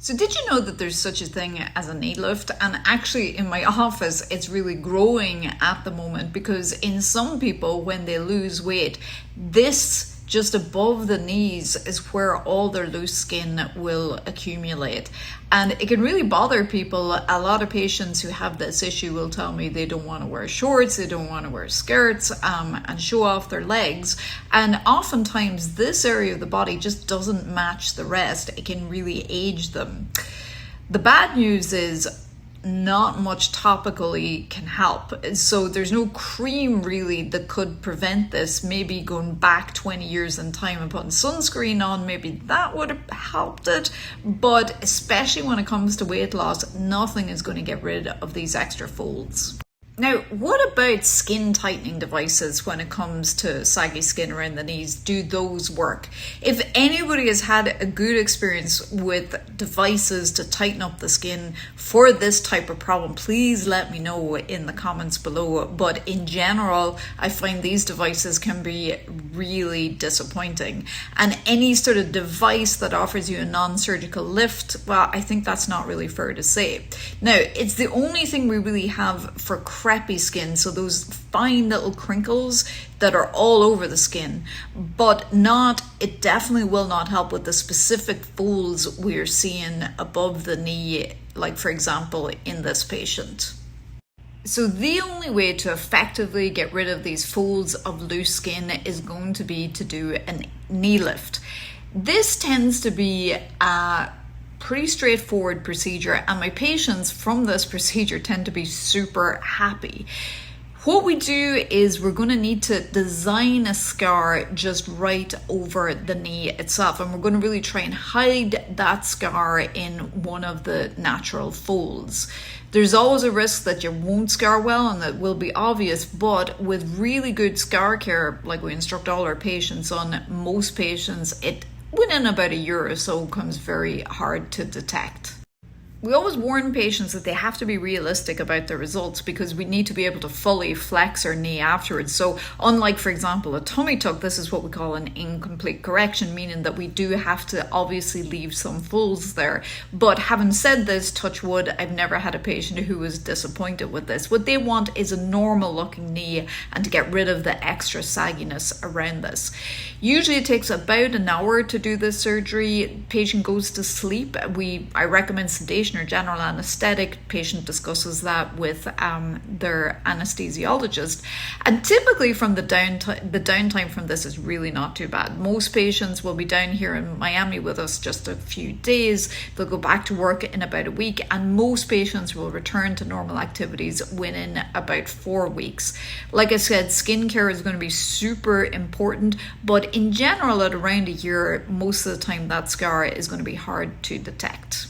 So did you know that there's such a thing as a knee lift? And actually in my office, it's really growing at the moment because in some people, when they lose weight, this just above the knees is where all their loose skin will accumulate. And it can really bother people. A lot of patients who have this issue will tell me they don't want to wear shorts, they don't want to wear skirts and show off their legs. And oftentimes this area of the body just doesn't match the rest. It can really age them. The bad news is not much topically can help. So there's no cream really that could prevent this. Maybe going back 20 years in time and putting sunscreen on, maybe that would have helped it. But especially when it comes to weight loss, nothing is going to get rid of these extra folds. Now, what about skin tightening devices when it comes to saggy skin around the knees? Do those work? If anybody has had a good experience with devices to tighten up the skin for this type of problem, please let me know in the comments below. But in general, I find these devices can be really disappointing. And any sort of device that offers you a non-surgical lift, well, I think that's not really fair to say. Now, it's the only thing we really have for crappy skin, so those fine little crinkles that are all over the skin, but it definitely will not help with the specific folds we're seeing above the knee, like for example in this patient. So the only way to effectively get rid of these folds of loose skin is going to be to do a knee lift. This tends to be a pretty straightforward procedure, and my patients from this procedure tend to be super happy. What we do is we're going to need to design a scar just right over the knee itself, and we're going to really try and hide that scar in one of the natural folds. There's always a risk that you won't scar well and that will be obvious, but with really good scar care, like we instruct all our patients on, most patients, it within about a year or so comes very hard to detect. We always warn patients that they have to be realistic about their results because we need to be able to fully flex our knee afterwards. So unlike, for example, a tummy tuck, this is what we call an incomplete correction, meaning that we do have to obviously leave some folds there. But having said this, touch wood, I've never had a patient who was disappointed with this. What they want is a normal looking knee and to get rid of the extra sagginess around this. Usually it takes about an hour to do this surgery. Patient goes to sleep. I recommend sedation or general anesthetic. Patient discusses that with their anesthesiologist, and typically from the downtime from this is really not too bad. Most patients will be down here in Miami with us just a few days. They'll go back to work in about a week, and most patients will return to normal activities within about 4 weeks. Like I said, skincare is going to be super important, but in general at around a year, most of the time that scar is going to be hard to detect.